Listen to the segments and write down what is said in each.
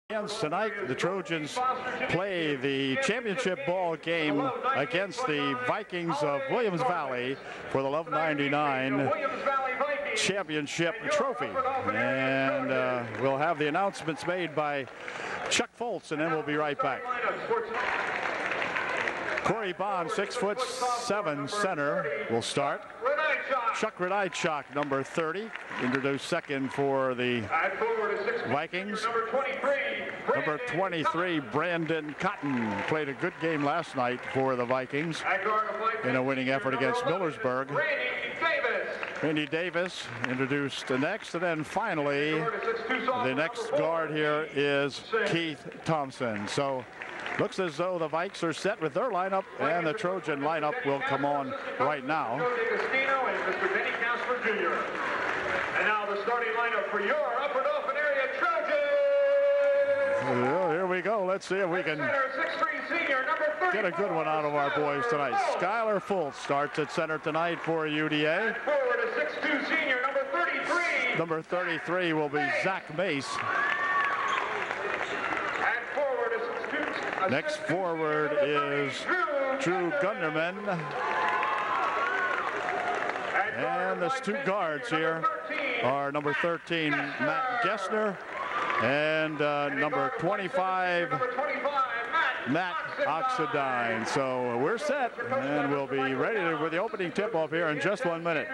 Tonight, the Trojans play the championship ball game against the Vikings of Williams Valley for the Love 99 championship trophy. And we'll have the announcements made by Chuck Foltz, and then we'll be right back. Corey Bond, 6'7" center, will start. Chuck Radaichuk, number 30, introduced second for the Vikings. Number 23, Brandon Cotton, played a good game last night for the Vikings in a winning effort against Millersburg. Randy Davis introduced next, and then finally the next guard here is Keith Thompson. So looks as though the Vikes are set with their lineup, and the Trojan lineup will come on right now. And now the starting lineup for your Upper Dauphin area Trojans. Well, here we go. Let's see if we can get a good one out of our boys tonight. Skylar Fultz starts at center tonight for UDA. Forward a 6'2" senior, number 33. Number 33 will be Zach Mace. And forward a 6'2". Next forward is Drew Gunderman. And the two guards here are number 13, Matt Gessner, and number 25, Matt Oxidine. So we're set, and we'll be ready with the opening tip-off here in just 1 minute.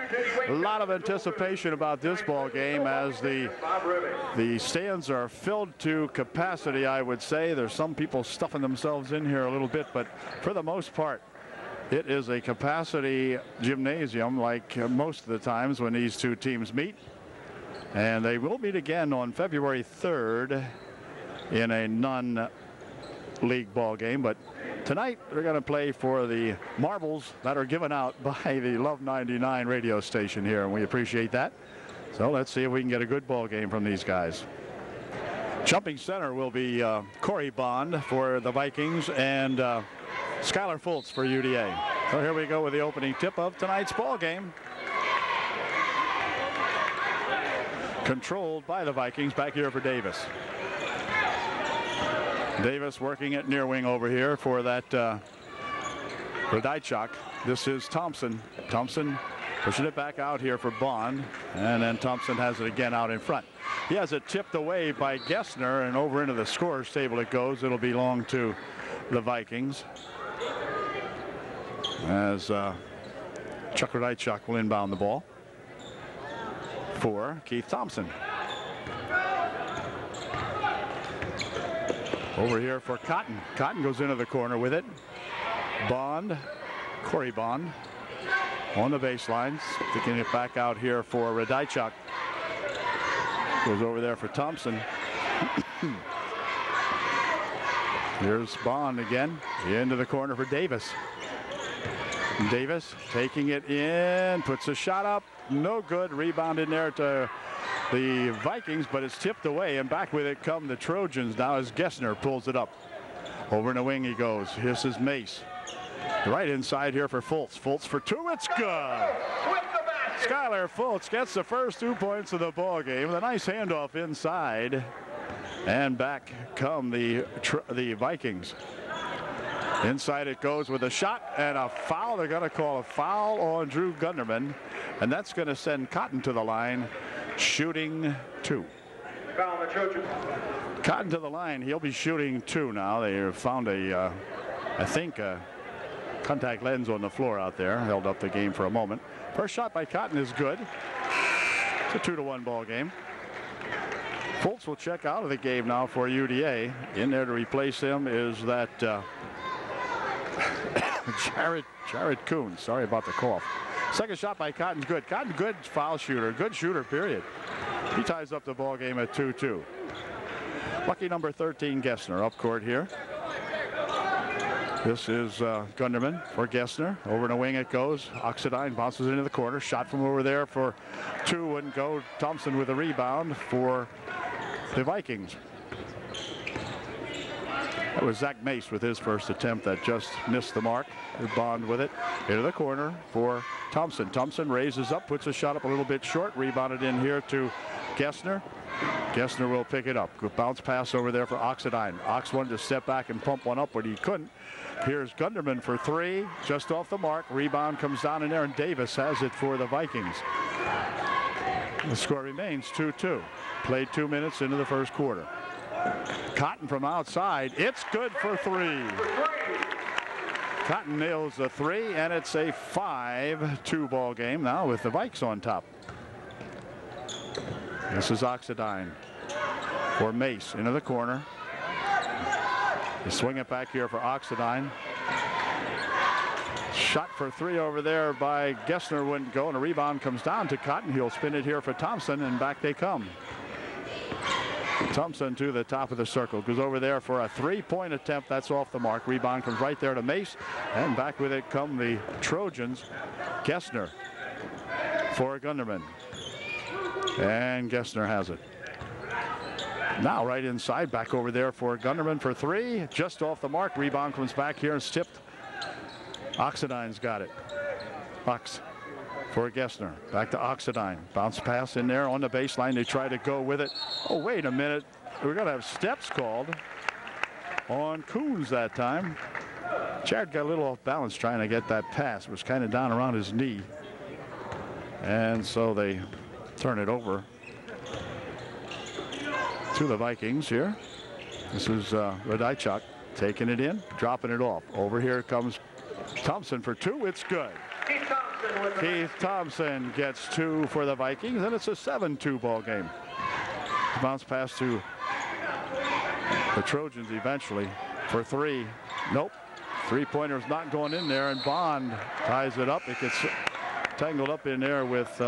A lot of anticipation about this ball game as the stands are filled to capacity, I would say. There's some people stuffing themselves in here a little bit, but for the most part, it is a capacity gymnasium like most of the times when these two teams meet. And they will meet again on February 3rd in a non-league ball game. But tonight they're going to play for the marbles that are given out by the Love 99 radio station here, and we appreciate that. So let's see if we can get a good ball game from these guys. Jumping center will be Corey Bond for the Vikings and Skylar Fultz for UDA. So here we go with the opening tip of tonight's ball game. Controlled by the Vikings. Back here for Davis. Davis working at near wing over here for that Radaichuk. This is Thompson. Thompson pushing it back out here for Bond, and then Thompson has it again out in front. He has it tipped away by Gessner, and over into the scorer's table it goes. It'll belong to the Vikings, as Chuck Radaichuk will inbound the ball for Keith Thompson. Over here for Cotton. Cotton goes into the corner with it. Bond, Corey Bond, on the baseline, sticking it back out here for Radaichuk. Goes over there for Thompson. Here's Bond again, into the corner for Davis. Davis taking it in, puts a shot up, no good. Rebound in there to the Vikings, but it's tipped away, and back with it come the Trojans now as Gessner pulls it up. Over in the wing he goes. This is Mace. Right inside here for Fultz. Fultz for two, it's good. Skylar Fultz gets the first 2 points of the ball game. A nice handoff inside, and back come the Vikings. Inside it goes with a shot and a foul. They're going to call a foul on Drew Gunderman, and that's going to send Cotton to the line, shooting 2. Foul the Trojan. Cotton to the line. He'll be shooting 2 now. They have found I think, a contact lens on the floor out there. Held up the game for a moment. First shot by Cotton is good. It's a 2-1 ball game. Fultz will check out of the game now for UDA. In there to replace him is that Jared Coons. Sorry about the cough. Second shot by Cotton's good. Cotton, good foul shooter. Good shooter, period. He ties up the ball game at 2-2. Lucky number 13, Gessner, up court here. This is Gunderman for Gessner. Over in the wing it goes. Oxidine bounces into the corner. Shot from over there for 2 and go. Thompson with a rebound for the Vikings. That was Zach Mace with his first attempt that just missed the mark. Bond with it into the corner for Thompson. Thompson raises up, puts a shot up a little bit short. Rebounded in here to Gessner. Gessner will pick it up. Good bounce pass over there for Oxidine. Ox wanted to step back and pump one up, but he couldn't. Here's Gunderman for three, just off the mark. Rebound comes down in there, and Davis has it for the Vikings. The score remains 2-2. Played 2 minutes into the first quarter. Cotton from outside. It's good for three. Cotton nails the three, and it's a 5-2 ball game now with the Vikes on top. This is Oxidine for Mace into the corner. They swing it back here for Oxidine. Shot for three over there by Gessner wouldn't go, and a rebound comes down to Cotton. He'll spin it here for Thompson, and back they come. Thompson to the top of the circle, goes over there for a three-point attempt. That's off the mark. Rebound comes right there to Mace, and back with it come the Trojans. Gessner for Gunderman, and Gessner has it. Now right inside, back over there for Gunderman for three, just off the mark. Rebound comes back here and tipped. Oxidine's got it. Ox for Gessner. Back to Oxidine. Bounce pass in there on the baseline. They try to go with it. Oh, wait a minute. We're going to have steps called on Coons that time. Jared got a little off balance trying to get that pass. It was kind of down around his knee. And so they turn it over to the Vikings here. This is Radajczak taking it in, dropping it off. Over here comes Thompson for two. It's good. Keith Thompson gets two for the Vikings, and it's a 7-2 ball game. Bounce pass to the Trojans eventually for three. Nope. Three-pointer's not going in there, and Bond ties it up. It gets tangled up in there with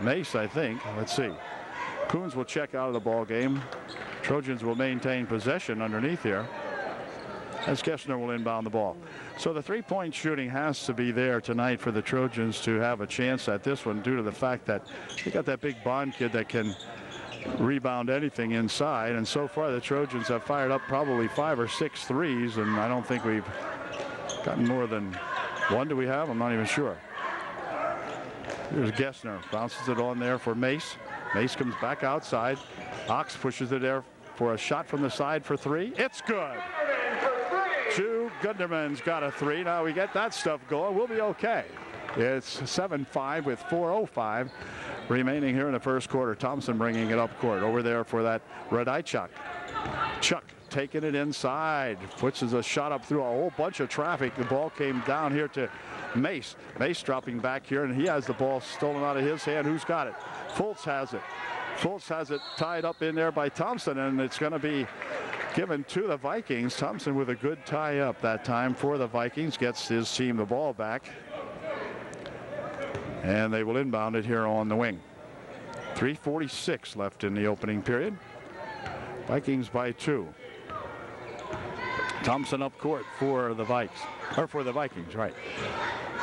Mace, I think. Let's see. Coons will check out of the ball game. Trojans will maintain possession underneath here, as Gessner will inbound the ball. So the three-point shooting has to be there tonight for the Trojans to have a chance at this one, due to the fact that they got that big Bond kid that can rebound anything inside. And so far the Trojans have fired up probably 5 or 6 threes, and I don't think we've gotten more than one. Do we have? I'm not even sure. Here's Gessner, bounces it on there for Mace. Mace comes back outside. Ox pushes it there for a shot from the side for three. It's good. Gunderman's got a three. Now we get that stuff going, we'll be okay. It's 7-5 with 4:05 remaining here in the first quarter. Thompson bringing it up court. Over there for that Radajczak. Chuck taking it inside. Puts a shot up through a whole bunch of traffic. The ball came down here to Mace. Mace dropping back here, and he has the ball stolen out of his hand. Who's got it? Fultz has it. Fultz has it tied up in there by Thompson, and it's going to be given to the Vikings. Thompson with a good tie up that time for the Vikings. Gets his team the ball back, and they will inbound it here on the wing. 3:46 left in the opening period. Vikings by 2. Thompson up court for the Vikes, or for the Vikings, right.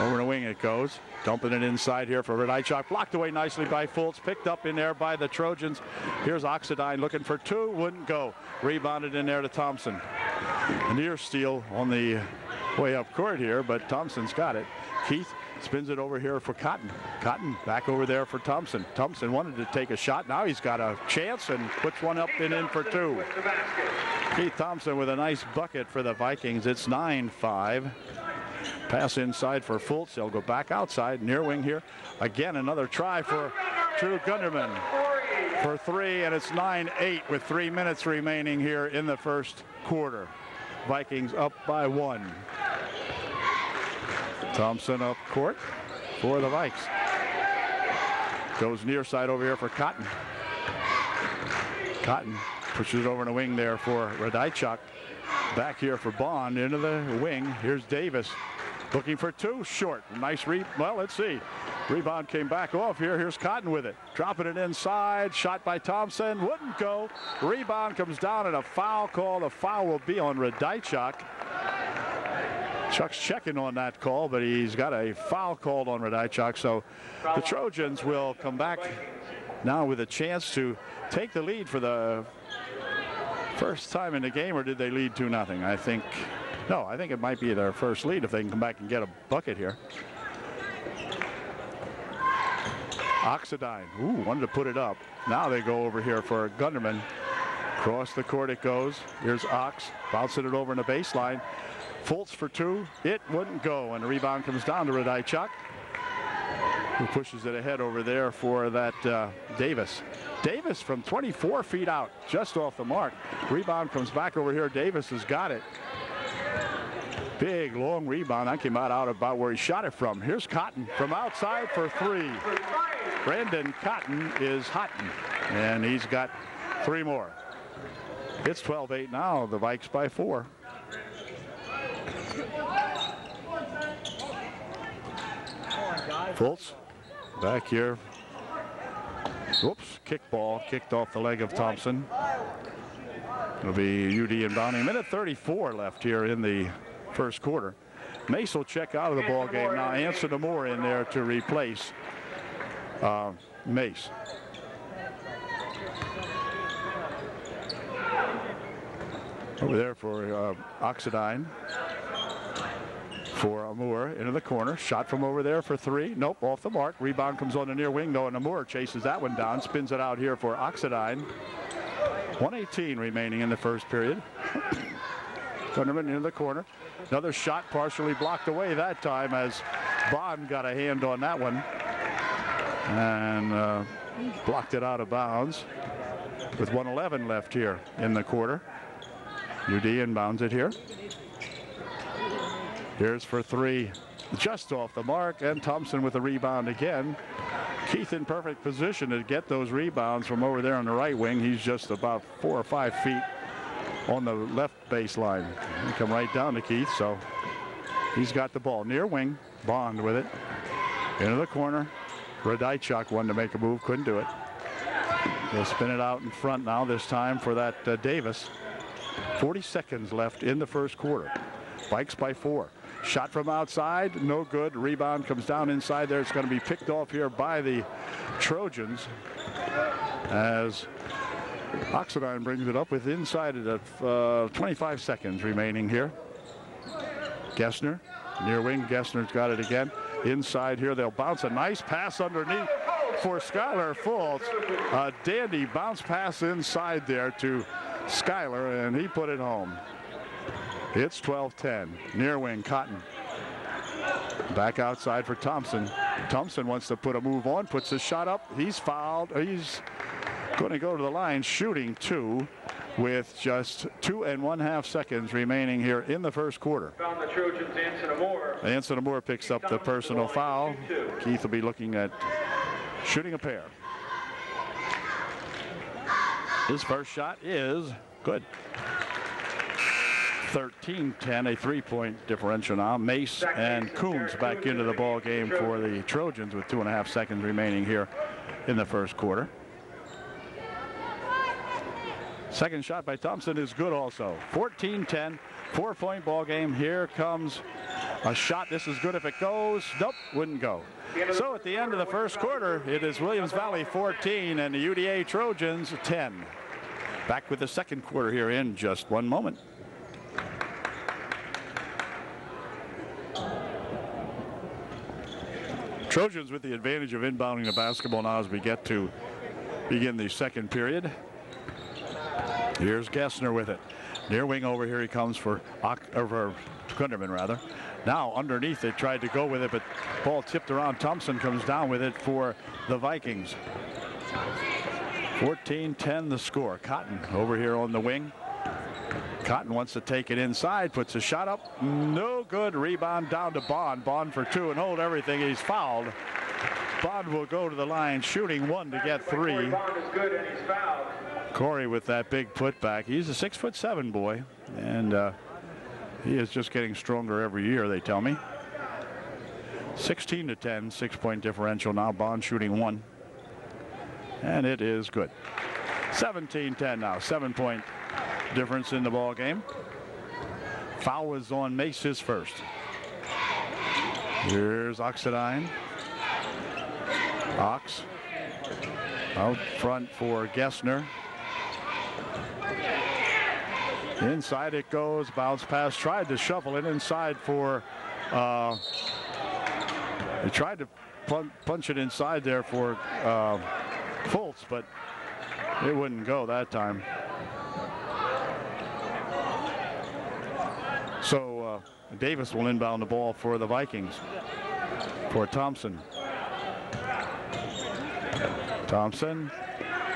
Over the wing it goes. Dumping it inside here for Radajczak. Blocked away nicely by Fultz. Picked up in there by the Trojans. Here's Oxidine looking for two. Wouldn't go. Rebounded in there to Thompson. A near steal on the way up court here, but Thompson's got it. Keith spins it over here for Cotton. Cotton back over there for Thompson. Thompson wanted to take a shot. Now he's got a chance and puts one up and in for two. Keith Thompson with a nice bucket for the Vikings. It's 9-5. Pass inside for Fultz. They'll go back outside. Near wing here. Again, another try for Drew Gunderman for three, and it's 9-8 with 3 minutes remaining here in the first quarter. Vikings up by 1. Thompson up court for the Vikes. Goes near side over here for Cotton. Cotton pushes it over in the wing there for Radajczak. Back here for Bond into the wing. Here's Davis looking for two. Short. Nice well, let's see. Rebound came back off here. Here's Cotton with it. Dropping it inside. Shot by Thompson. Wouldn't go. Rebound comes down and a foul call. The foul will be on Radajczak. Chuck's checking on that call, but he's got a foul called on Radajczak. So the Trojans will come back now with a chance to take the lead for the first time in the game, or did they lead 2-0? I think it might be their first lead if they can come back and get a bucket here. Oxidine, wanted to put it up. Now they go over here for Gunderman. Across the court it goes. Here's Ox, bouncing it over in the baseline. Fultz for two. It wouldn't go, and the rebound comes down to Radajczak, who pushes it ahead over there for that Davis. Davis from 24 feet out, just off the mark. Rebound comes back over here. Davis has got it. Big, long rebound. That came out about where he shot it from. Here's Cotton from outside for three. Brandon Cotton is hot, and he's got three more. It's 12-8 now. The Vikes by 4. Fultz back here. Whoops, kickball kicked off the leg of Thompson. It'll be UD inbounding. Minute 34 left here in the first quarter. Mace will check out of the ball game now. Anson Moore in there to replace Mace. Over there for Oxidine. For Amour into the corner. Shot from over there for three. Nope, off the mark. Rebound comes on the near wing though, and Amour chases that one down. Spins it out here for Oxidine. 1:18 remaining in the first period. Gunderman into the corner. Another shot partially blocked away that time as Bond got a hand on that one. And blocked it out of bounds with 1:11 left here in the quarter. UD inbounds it here. Here's for three, just off the mark, and Thompson with a rebound again. Keith in perfect position to get those rebounds from over there on the right wing. He's just about 4 or 5 feet on the left baseline. They come right down to Keith, so he's got the ball. Near wing, Bond with it. Into the corner. Radajczak wanted to make a move, couldn't do it. They'll spin it out in front now, this time for that Davis. 40 seconds left in the first quarter. Vikes by 4. Shot from outside, no good. Rebound comes down inside there. It's going to be picked off here by the Trojans as Oxidine brings it up with inside of 25 seconds remaining here. Gessner, near wing. Gessner's got it again. Inside here, they'll bounce a nice pass underneath for Skylar Fultz. A dandy bounce pass inside there to Skylar, and he put it home. It's 12-10. Near wing, Cotton. Back outside for Thompson. Thompson wants to put a move on, puts his shot up. He's fouled. He's going to go to the line shooting two with just 2 1/2 seconds remaining here in the first quarter. Found the Trojans, Anson Moore. Anson Moore picks up the personal foul. Keith will be looking at shooting a pair. His first shot is good. 13-10, a 3-point differential now. Mace and Coons back into the ball game for the Trojans with 2 1/2 seconds remaining here in the first quarter. Second shot by Thompson is good also. 14-10, 4-point ball game. Here comes a shot. This is good if it goes. Nope, wouldn't go. So at the end of the first quarter, it is Williams Valley 14 and the UDA Trojans 10. Back with the second quarter here in just one moment. Trojans with the advantage of inbounding the basketball now as we get to begin the second period. Here's Gessner with it. Near wing over here he comes for Gunderman rather. Now underneath they tried to go with it, but ball tipped around. Thompson comes down with it for the Vikings. 14-10 the score. Cotton over here on the wing. Cotton wants to take it inside, puts a shot up, no good. Rebound down to Bond. Bond for two and hold everything. He's fouled. Bond will go to the line shooting one to get three. Bond is good and he's fouled. Corey with that big putback. He's a 6'7" boy, and he is just getting stronger every year, they tell me. 16-10, 6-point differential now. Bond shooting one, and it is good. 17-10 now, 7-point difference in the ball game. Foul was on Mace, his first. Here's Oxidine. Ox out front for Gessner. Inside it goes, bounce pass, tried to shuffle it inside for, they tried to punch it inside there for Fultz, but it wouldn't go that time. So Davis will inbound the ball for the Vikings. For Thompson. Thompson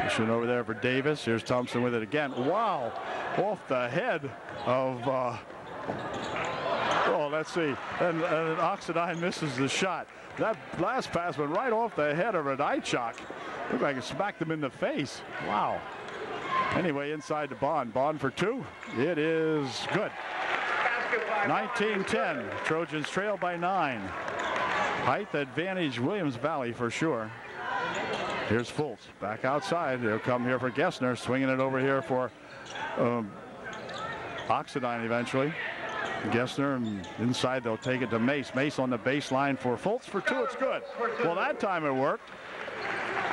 pushing over there for Davis. Here's Thompson with it again. Wow, off the head of, oh, let's see. And Oxidine misses the shot. That last pass went right off the head of Radaichuk. Looked like it smacked him in the face. Wow. Anyway, inside to Bond. Bond for two. It is good. 19-10. Trojans trail by 9. Height advantage Williams Valley for sure. Here's Fultz back outside. They'll come here for Gessner, swinging it over here for Oxidine eventually. Gessner, and inside they'll take it to Mace. Mace on the baseline for Fultz for two. It's good. Well, that time it worked.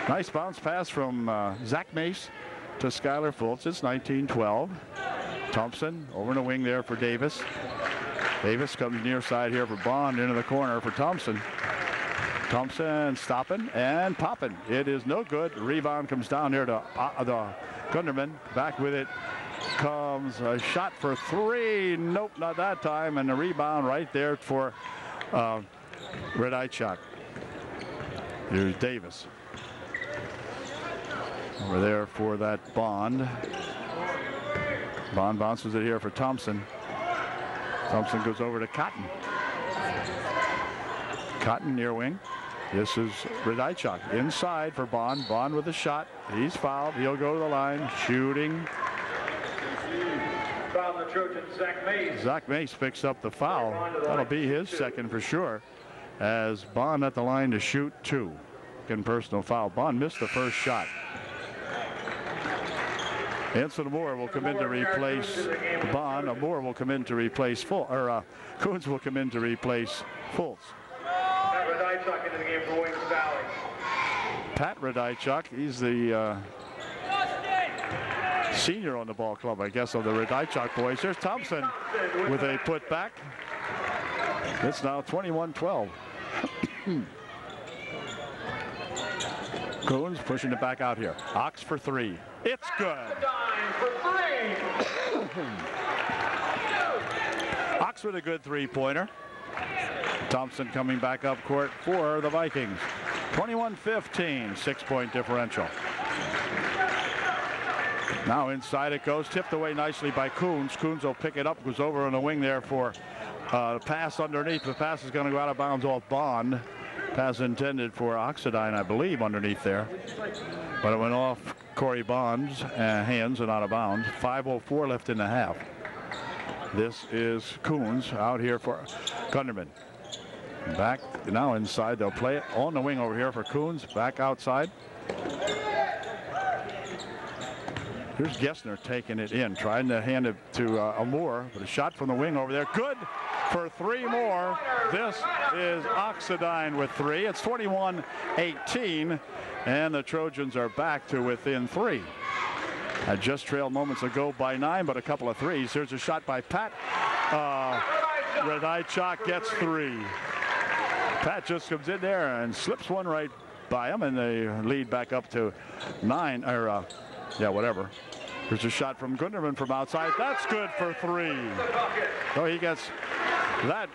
Nice bounce pass from Zach Mace to Skylar Fultz. It's 19-12. Thompson over in the wing there for Davis. Davis comes near side here for Bond, into the corner for Thompson. Thompson stopping and popping. It is no good. Rebound comes down here to the Gunderman. Back with it comes a shot for three. Nope, not that time. And the rebound right there for Radaichuk. Here's Davis. Over there for that Bond. Bond bounces it here for Thompson. Thompson goes over to Cotton. Cotton near wing. This is Radaichuk inside for Bond. Bond with a shot. He's fouled. He'll go to the line. Shooting. Foul the Trojan, Zach Mace. Zach Mace picks up the foul. That'll be his second for sure. As Bond at the line to shoot two. Second personal foul. Bond missed the first shot. Anson Moore will come in to replace Bond. Moore will come in to replace Coons will come in to replace Fultz. Pat Radaichuk into the game for Williams Valley. Pat Radaichuk, he's the senior on the ball club, I guess, of the Radaichuk boys. Here's Thompson with a putback. It's now 21-12. Coons pushing it back out here. Ox for three. It's good. Ox with a good three-pointer. Thompson coming back up court for the Vikings. 21-15, 6-point differential. Now inside it goes, tipped away nicely by Coons. Coons will pick it up, goes over on the wing there for pass underneath. The pass is going to go out of bounds off Bond. Pass intended for Oxidine, I believe, underneath there. But it went off Corey Bond's hands and out of bounds. 5:04 left in the half. This is Coons out here for Gunderman. Back now inside. They'll play it on the wing over here for Coons. Back outside. Here's Gessner taking it in, trying to hand it to Moore, but a shot from the wing over there. Good for three more. This is Oxidine with three. It's 21-18, and the Trojans are back to within three. Had just trailed moments ago by 9, but a couple of threes. Here's a shot by Pat. Radaichuk gets three. Pat just comes in there and slips one right by him, and they lead back up to 9, or yeah, whatever. Here's a shot from Gunderman from outside. That's good for three. So he gets that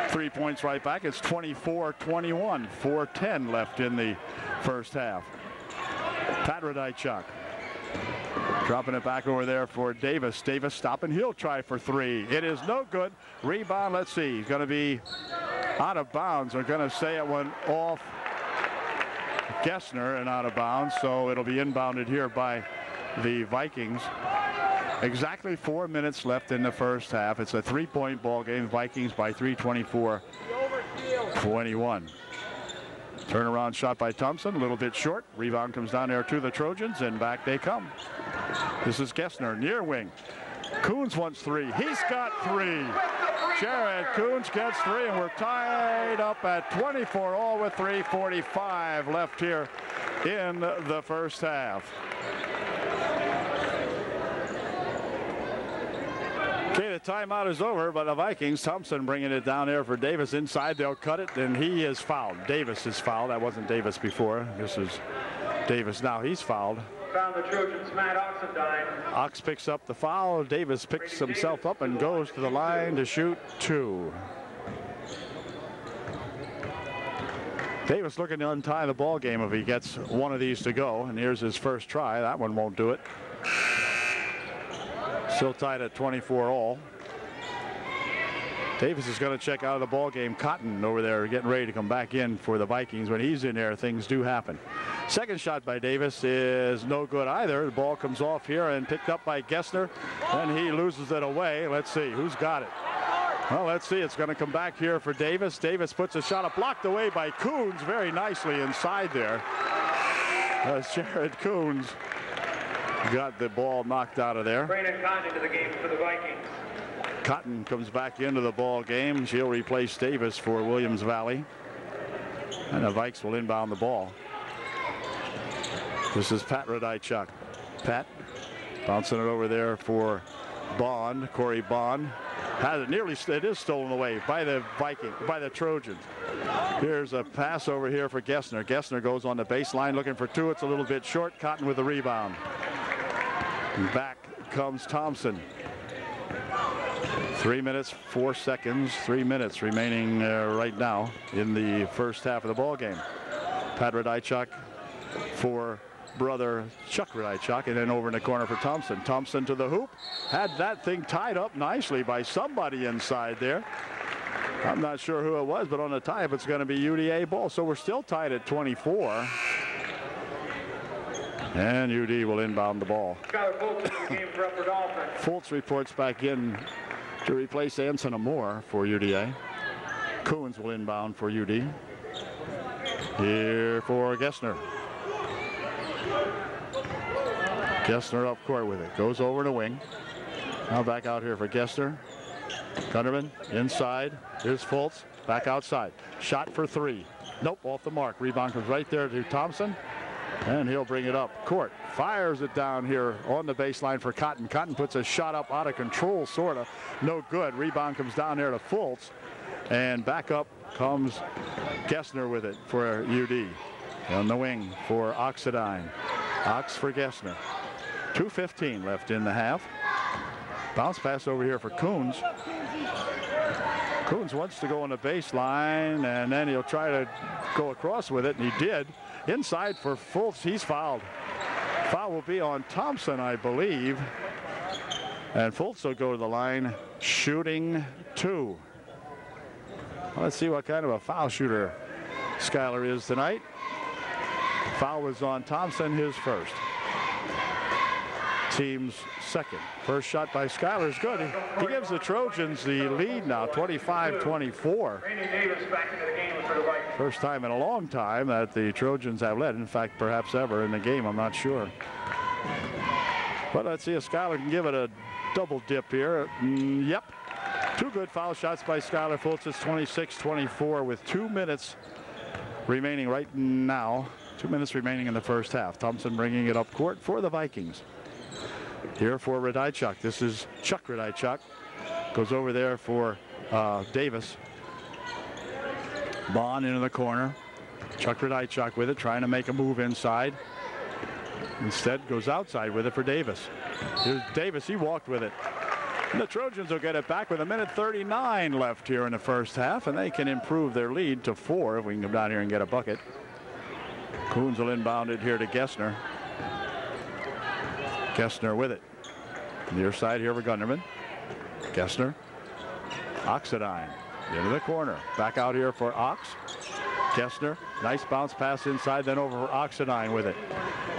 3 points right back. It's 24-21. 4:10 left in the first half. Pat Radaichuk dropping it back over there for Davis. Davis stopping. He'll try for three. It is no good. Rebound. Let's see. He's going to be out of bounds. They're going to say it went off Gessner and out of bounds. So it'll be inbounded here by the Vikings. Exactly 4 minutes left in the first half. It's a 3-point ball game. Vikings by 3, 24-21. Turnaround shot by Thompson, a little bit short. Rebound comes down there to the Trojans, and back they come. This is Gessner, near wing. Coons wants three. He's got three. Jared Coons gets three, and we're tied up at 24 all with 3:45 left here in the first half. Okay, the timeout is over, but the Vikings, Thompson bringing it down there for Davis. Inside, they'll cut it, and he is fouled. Davis is fouled. That wasn't Davis before. This is Davis now. He's fouled. Found the Trojans, Matt Oxendine. Ox picks up the foul. Davis picks himself up and goes to the line to shoot 2. Davis looking to untie the ball game if he gets one of these to go. And here's his first try. That one won't do it. Still tied at 24 all. Davis is going to check out of the ball game. Cotton over there getting ready to come back in for the Vikings. When he's in there, things do happen. Second shot by Davis is no good either. The ball comes off here and picked up by Gessner, and he loses it away. Let's see who's got it. Well, let's see. It's going to come back here for Davis. Davis puts a shot up, blocked away by Coons very nicely inside there. Jared Coons got the ball knocked out of there. Brandon Cotton into the game for the Vikings. Cotton comes back into the ball game. She'll replace Davis for Williams Valley. And the Vikes will inbound the ball. This is Pat Radaichuk. Pat bouncing it over there for Bond, Corey Bond. Has it nearly, it is stolen away by the Trojans. Here's a pass over here for Gessner. Gessner goes on the baseline looking for 2. It's a little bit short. Cotton with the rebound. And back comes Thompson. 3 minutes, 4 seconds, 3 minutes remaining right now in the first half of the ball game. Pat Radaichuk for brother Chuck Radaichuk, and then over in the corner for Thompson. Thompson to the hoop. Had that thing tied up nicely by somebody inside there. I'm not sure who it was, but on the tie-up, it's going to be UDA ball. So we're still tied at 24. And UD will inbound the ball. Skylar Fultz in the game for Upper Dolphin. Fultz reports back in to replace Anson Amore for UDA. Coons will inbound for UD. Here for Gessner. Gessner up court with it. Goes over the wing. Now back out here for Gessner. Gunderman inside. Here's Fultz. Back outside. Shot for 3. Nope, off the mark. Rebound comes right there to Thompson. And he'll bring it up court. Fires it down here on the baseline for Cotton. Cotton puts a shot up out of control, sort of. No good. Rebound comes down there to Fultz. And back up comes Gessner with it for UD. On the wing for Oxendine. Ox for Gessner. 2:15 left in the half. Bounce pass over here for Coons. Coons wants to go on the baseline, and then he'll try to go across with it, and he did. Inside for Fultz. He's fouled. Foul will be on Thompson, I believe. And Fultz will go to the line, shooting 2. Well, let's see what kind of a foul shooter Skylar is tonight. Foul was on Thompson, his first. Team's second. First shot by Skylar is good. He gives the Trojans the lead now, 25-24. First time in a long time that the Trojans have led. In fact, perhaps ever in the game. I'm not sure. But let's see if Skylar can give it a double dip here. Yep. 2 good foul shots by Skylar Fultz. It's 26-24 with 2 minutes remaining right now. 2 minutes remaining in the first half. Thompson bringing it up court for the Vikings. Here for Radaichuk. This is Chuck Radaichuk. Goes over there for Davis. Bond into the corner. Chuck Radaichuk with it, trying to make a move inside. Instead goes outside with it for Davis. Here's Davis. He walked with it. And the Trojans will get it back with 1:39 left here in the first half, and they can improve their lead to 4 if we can come down here and get a bucket. Coons will inbound it here to Gessner. Gessner with it. Near side here for Gunderman. Gessner. Oxendine into the corner. Back out here for Ox. Gessner. Nice bounce pass inside, then over for Oxendine with it.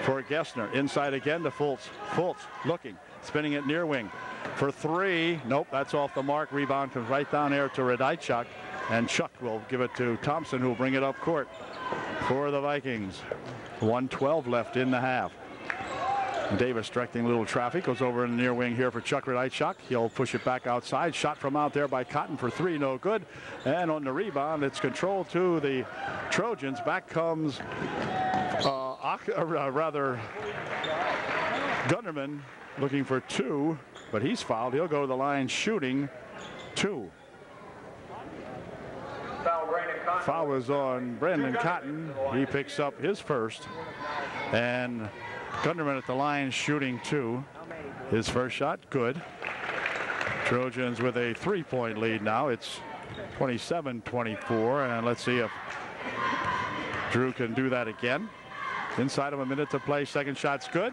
For Gessner. Inside again to Fultz. Fultz looking. Spinning it near wing. For 3. Nope, that's off the mark. Rebound comes right down there to Radaichuk. And Chuck will give it to Thompson, who will bring it up court for the Vikings. 1:12 left in the half. Davis directing a little traffic. Goes over in the near wing here for Chuck Radaichuk. He'll push it back outside. Shot from out there by Cotton for 3. No good. And on the rebound, it's controlled to the Trojans. Back comes Gunderman looking for 2. but he's fouled. He'll go to the line shooting 2. Foul was on Brandon Cotton. He picks up his first. And Gunderman at the line shooting 2. His first shot, good. Trojans with a 3-point lead now. It's 27-24. And let's see if Drew can do that again. Inside of a minute to play. Second shot's good.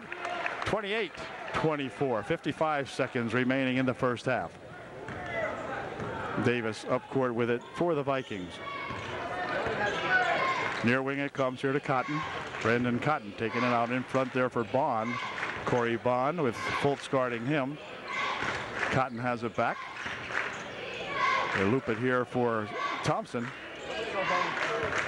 28-24. 55 seconds remaining in the first half. Davis up court with it for the Vikings. Near wing it comes here to Cotton. Brandon Cotton taking it out in front there for Bond. Corey Bond with Fultz guarding him. Cotton has it back. They loop it here for Thompson.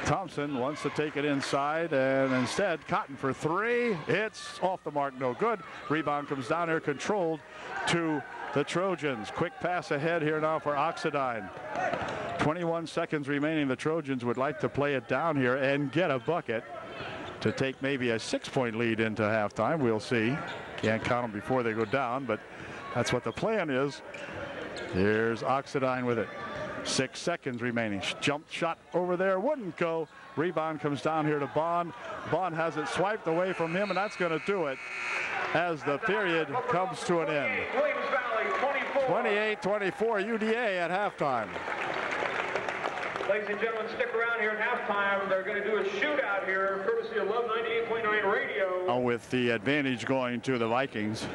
Thompson wants to take it inside, and instead Cotton for 3. It's off the mark, no good. Rebound comes down here, controlled to the Trojans. Quick pass ahead here now for Oxidine. 21 seconds remaining. The Trojans would like to play it down here and get a bucket to take maybe a 6-point lead into halftime. We'll see. Can't count them before they go down, but that's what the plan is. Here's Oxidine with it. 6 seconds remaining. Jump shot over there, wouldn't go. Rebound comes down here to Bond. Bond has it swiped away from him, and that's going to do it as the period comes to an end. 28-24 UDA at halftime. Ladies and gentlemen, stick around here at halftime. They're going to do a shootout here, courtesy of Love 98.9 Radio. With the advantage going to the Vikings.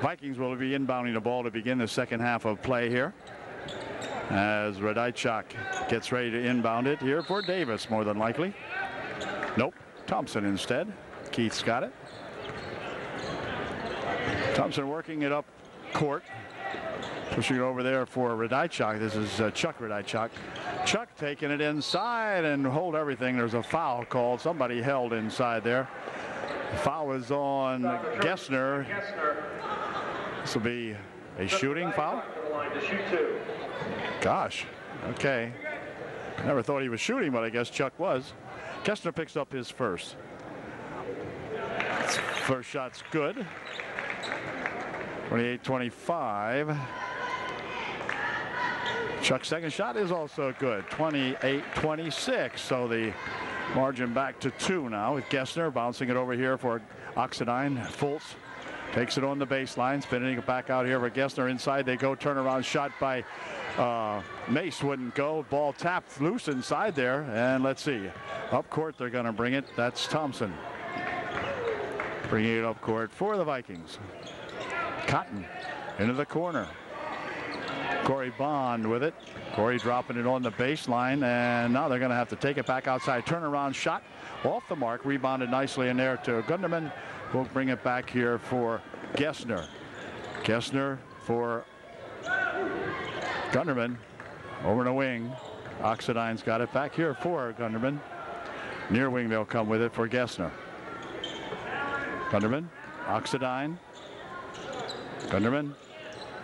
Vikings will be inbounding the ball to begin the second half of play here, as Radajczak gets ready to inbound it here for Davis, more than likely. Nope, Thompson instead. Keith's got it. Thompson working it up court. Pushing it over there for Radajczak. This is Chuck Radajczak. Chuck taking it inside and hold everything. There's a foul called. Somebody held inside there. The foul is on Gessner. This will be a shooting foul. Gosh, okay. Never thought he was shooting, but I guess Chuck was. Gessner picks up his first. First shot's good. 28-25. Chuck's second shot is also good. 28-26. So the margin back to 2 now with Gessner bouncing it over here for Oxidine. Fultz takes it on the baseline, spinning it back out here for Gessner. Inside they go. Turnaround shot by Mace wouldn't go. Ball tapped loose inside there. And let's see. Up court they're going to bring it. That's Thompson. Bringing it up court for the Vikings. Cotton into the corner. Corey Bond with it. Corey dropping it on the baseline, and now they're going to have to take it back outside. Turnaround shot off the mark. Rebounded nicely in there to Gunderman. We'll bring it back here for Gessner. Gessner for Gunderman. Over the wing. Oxidine's got it back here for Gunderman. Near wing they'll come with it for Gessner. Gunderman. Oxidine. Gunderman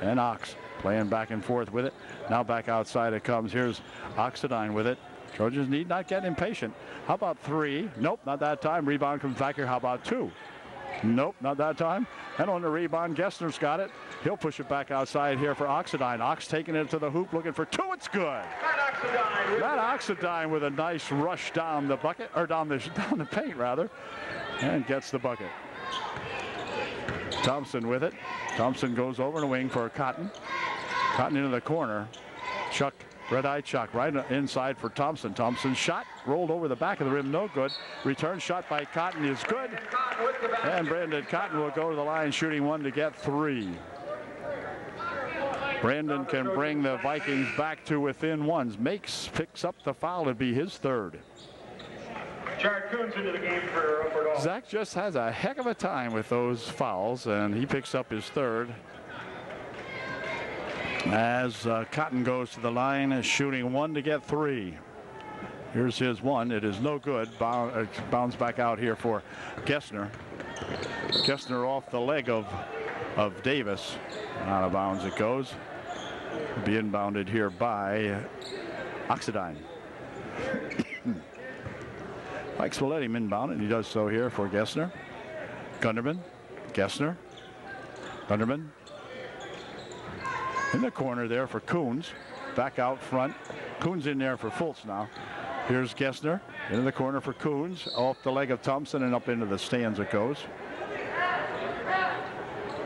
and Ox playing back and forth with it. Now back outside it comes. Here's Oxidine with it. Trojans need not get impatient. How about 3? Nope, not that time. Rebound comes back here. How about 2? Nope, not that time. And on the rebound, Gessner's got it. He'll push it back outside here for Oxidine. Ox taking it to the hoop, looking for 2. It's good. Matt Oxidine with a nice rush down the bucket, or down the paint rather, and gets the bucket. Thompson with it. Thompson goes over the wing for Cotton. Cotton into the corner. Chuck Radajczak right inside for Thompson. Thompson's shot rolled over the back of the rim, no good. Return shot by Cotton is good. And Brandon Cotton will go to the line shooting 1 to get 3. Brandon can bring the Vikings back to within 1. Picks up the foul. It'd be his 3rd. Jared Coons into the game for Upward. Zach just has a heck of a time with those fouls, and he picks up his 3rd. As Cotton goes to the line, shooting 1 to get 3. Here's his 1. It is no good. Bounds back out here for Gessner. Gessner off the leg of Davis. Out of bounds it goes. Be inbounded here by Oxidine. Pikes will let him inbound, and he does so here for Gessner. Gunderman. Gessner. Gunderman. In the corner there for Coons. Back out front. Coons in there for Fultz now. Here's Gessner into the corner for Coons. Off the leg of Thompson and up into the stands it goes.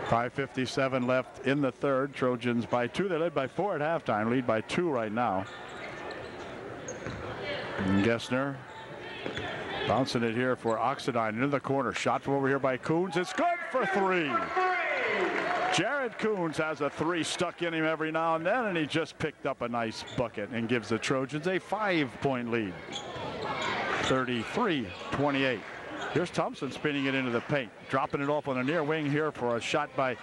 5:57 left in the third. Trojans by 2. They led by 4 at halftime. Lead by 2 right now. And Gessner bouncing it here for Oxidine into the corner. Shot from over here by Coons. It's good for 3. Jared Coons has a 3 stuck in him every now and then, and he just picked up a nice bucket and gives the Trojans a 5-point lead. 33-28. Here's Thompson spinning it into the paint, dropping it off on the near wing here for a shot by,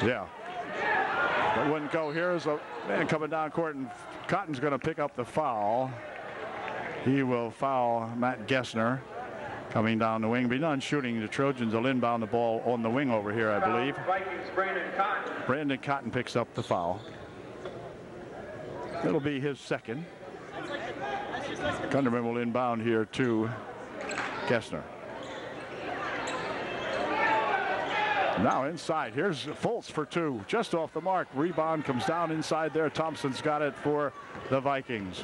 yeah. That wouldn't go. Here's a man coming down court, and Cotton's going to pick up the foul. He will foul Matt Gessner. Coming down the wing, be done shooting. The Trojans will inbound the ball on the wing over here, I believe. Vikings, Brandon Cotton. Brandon Cotton picks up the foul. It'll be his second. Gunderman will inbound here to Gessner. Now inside. Here's Fultz for 2. Just off the mark. Rebound comes down inside there. Thompson's got it for the Vikings.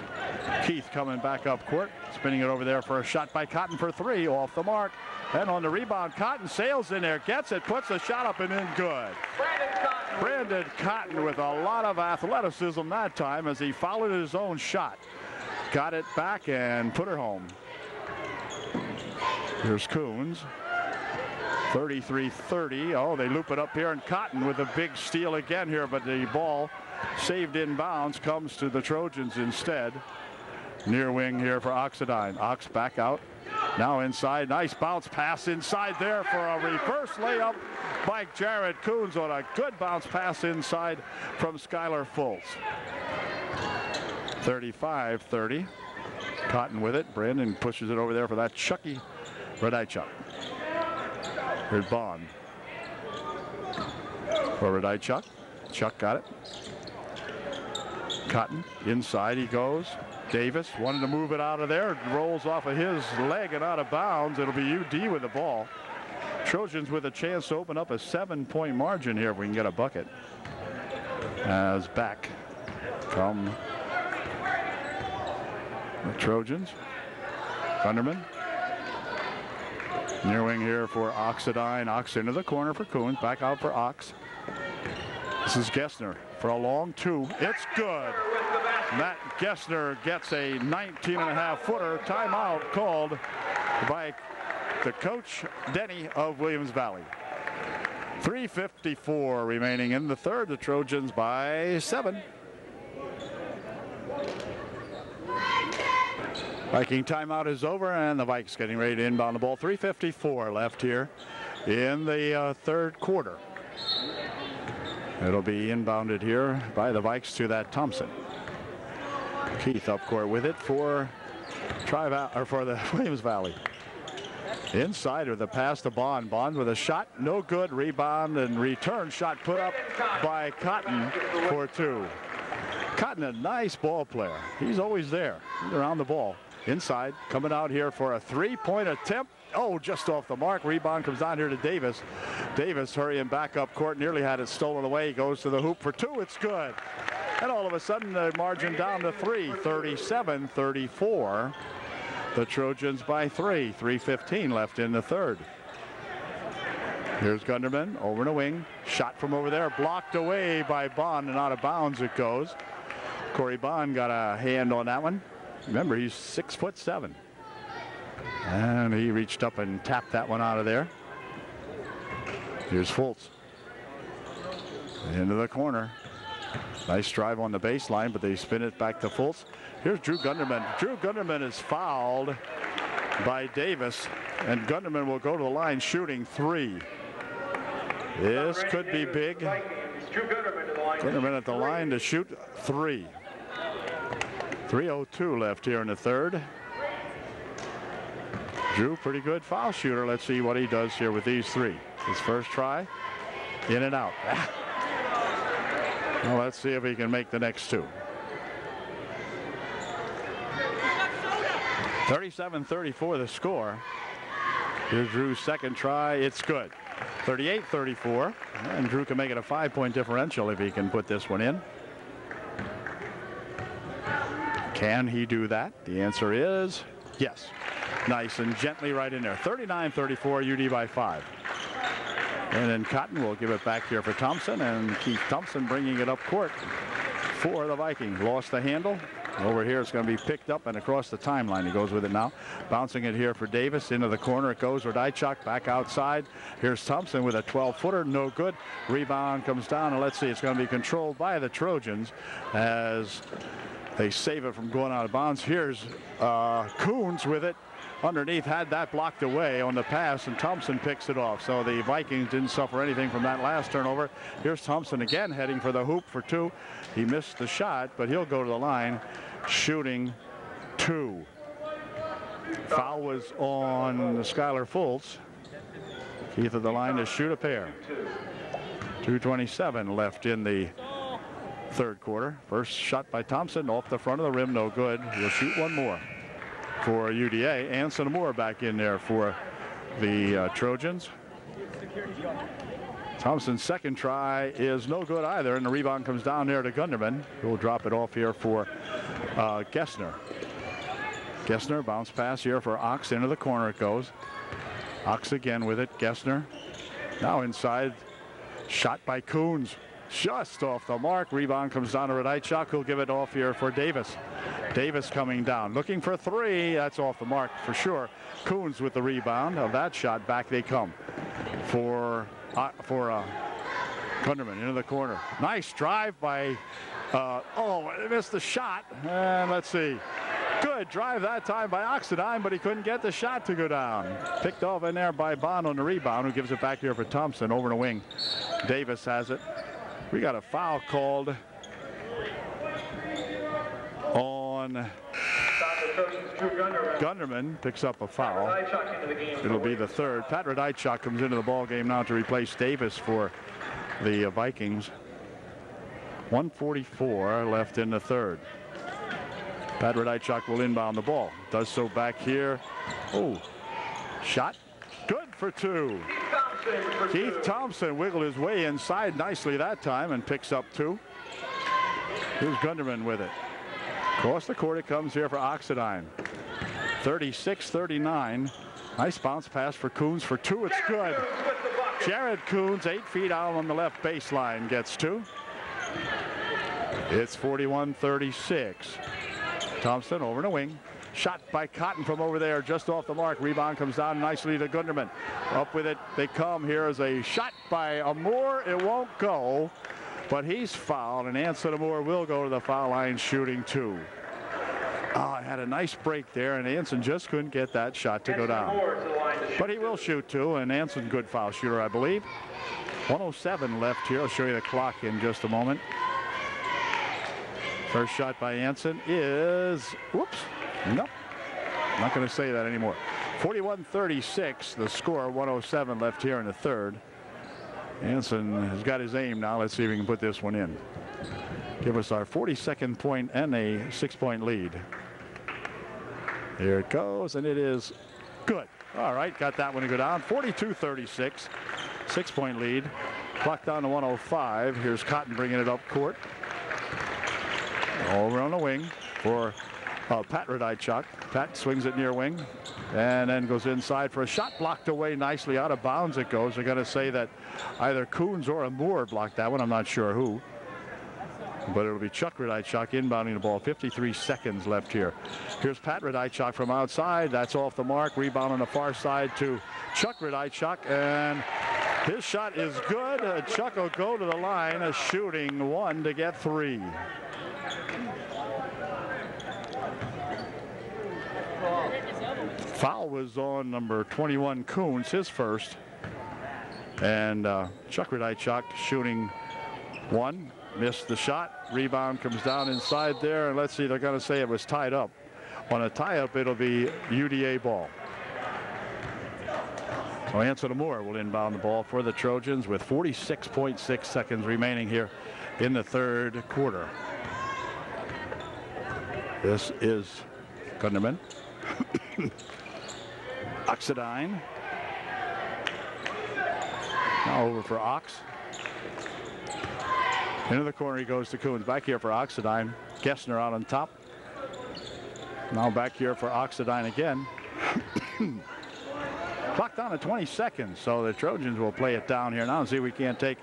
Keith coming back up court. Spinning it over there for a shot by Cotton for 3. Off the mark. And on the rebound, Cotton sails in there. Gets it. Puts the shot up and in good. Brandon Cotton with a lot of athleticism that time as he followed his own shot. Got it back and put her home. Here's Coons. 33-30. Oh, they loop it up here, and Cotton with a big steal again here, but the ball saved in bounds comes to the Trojans instead. Near wing here for Oxidine. Ox back out. Now inside. Nice bounce pass inside there for a reverse layup by Jared Coons on a good bounce pass inside from Skylar Fultz. 35-30. Cotton with it. Brandon pushes it over there for that Chucky Radaichuk. Here's Bond for Radaichuk. Chuck got it. Cotton inside he goes. Davis wanted to move it out of there. Rolls off of his leg and out of bounds. It'll be UD with the ball. Trojans with a chance to open up a 7-point margin here if we can get a bucket. As back come the Trojans. Thunderman. Near wing here for Oxidine. Ox into the corner for Coons. Back out for Ox. This is Gessner for a long 2. It's good. Matt Gessner gets a 19.5-footer. Timeout called by the coach, Denny of Williams Valley. 3:54 remaining in the third. The Trojans by 7. Viking timeout is over, and the Vikes getting ready to inbound the ball. 3:54 left here in the third quarter. It'll be inbounded here by the Vikes to that Thompson. Keith up court with it for the Williams Valley. Inside with the pass to Bond. Bond with a shot, no good. Rebound and return shot put up by Cotton for 2. Cotton, a nice ball player. He's always there. He's around the ball. Inside, coming out here for a 3-point attempt. Oh, just off the mark. Rebound comes down here to Davis. Davis hurrying back up court. Nearly had it stolen away. He goes to the hoop for 2. It's good. And all of a sudden, the margin down to 3. 37-34. The Trojans by 3. 3:15 left in the third. Here's Gunderman over the wing. Shot from over there. Blocked away by Bond, and out of bounds it goes. Corey Bond got a hand on that one. Remember, he's 6'7". And he reached up and tapped that one out of there. Here's Fultz. Into the corner. Nice drive on the baseline, but they spin it back to Fultz. Here's Drew Gunderman. Drew Gunderman is fouled by Davis, and Gunderman will go to the line shooting 3. This could be big. Gunderman at the line to shoot 3. 3:02 left here in the third. Drew, pretty good foul shooter. Let's see what he does here with these 3. His first try, in and out. Well, let's see if he can make the next 2. 37-34 the score. Here's Drew's second try. It's good. 38-34. And Drew can make it a 5-point differential if he can put this one in. Can he do that? The answer is yes. Nice and gently right in there. 39-34, UD by 5. And then Cotton will give it back here for Thompson, and Keith Thompson bringing it up court for the Vikings. Lost the handle. Over here it's going to be picked up and across the timeline. He goes with it now. Bouncing it here for Davis. Into the corner it goes. Radajczak back outside. Here's Thompson with a 12-footer. No good. Rebound comes down, and let's see. It's going to be controlled by the Trojans as they save it from going out of bounds. Here's Coons with it. Underneath, had that blocked away on the pass, and Thompson picks it off. So the Vikings didn't suffer anything from that last turnover. Here's Thompson again heading for the hoop for 2. He missed the shot, but he'll go to the line shooting 2. Foul was on Skylar Fultz. Keith at the line to shoot a pair. 2:27 left in the third quarter. First shot by Thompson off the front of the rim, no good. He'll shoot one more for UDA. Anson Moore back in there for the Trojans. Thompson's second try is no good either, and the rebound comes down there to Gunderman, who will drop it off here for Gessner. Gessner, bounce pass here for Ox. Into the corner it goes. Ox again with it. Gessner now inside. Shot by Coons. Just off the mark. Rebound comes down to Radajczak, who'll give it off here for Davis. Davis coming down, looking for 3. That's off the mark for sure. Coons with the rebound of that shot. Back they come for Gunderman into the corner. Nice drive by. They missed the shot. And let's see. Good drive that time by Oxendine, but he couldn't get the shot to go down. Picked off in there by Bond on the rebound, who gives it back here for Thompson over the wing. Davis has it. We got a foul called on Gunderman. Picks up a foul. It'll be the third. Pat Radajczak comes into the ball game now to replace Davis for the Vikings. 1:44 left in the third. Pat Radajczak will inbound the ball. Does so back here. Oh, shot. Good for 2. Keith Thompson wiggled his way inside nicely that time and picks up 2. Here's Gunderman with it. Across the court it comes here for Oxendine. 36-39. Nice bounce pass for Coons for 2. It's good. Jared Coons, 8 feet out on the left baseline, gets 2. It's 41-36. Thompson over the wing. Shot by Cotton from over there, just off the mark. Rebound comes down nicely to Gunderman. Up with it, they come. Here is a shot by Amore. It won't go, but he's fouled, and Anson Amore will go to the foul line shooting 2. I had a nice break there, and Anson just couldn't get that shot to go down. But he will shoot 2, and Anson, good foul shooter, I believe. 1:07 left here. I'll show you the clock in just a moment. First shot by Anson is, whoops. Nope, not going to say that anymore. 41-36, the score. 1:07 left here in the third. Anson has got his aim now. Let's see if we can put this one in. Give us our 42nd point and a 6-point lead. Here it goes, and it is good. All right, got that one to go down. 42-36, 6-point lead. Clock down to 1:05. Here's Cotton bringing it up court. Over on the wing for Pat Radajczak. Pat swings it near wing and then goes inside for a shot, blocked away nicely. Out of bounds it goes. They're going to say that either Coons or Amore blocked that one. I'm not sure who. But it'll be Chuck Radajczak inbounding the ball. 53 seconds left here. Here's Pat Radajczak from outside. That's off the mark. Rebound on the far side to Chuck Radajczak. And his shot is good. Chuck will go to the line, shooting 1 to get 3. Foul was on number 21, Coons, his first. And Chuck Radajczak shooting 1. Missed the shot. Rebound comes down inside there. And let's see, they're going to say it was tied up. On a tie-up, it'll be UDA ball. So Anson Amore will inbound the ball for the Trojans with 46.6 seconds remaining here in the third quarter. This is Gunderman. Oxendine. Now over for Ox. Into the corner he goes to Coons. Back here for Oxidine. Gessner out on top. Now back here for Oxidine again. Clock down to 20 seconds, so the Trojans will play it down here now and see if we can't take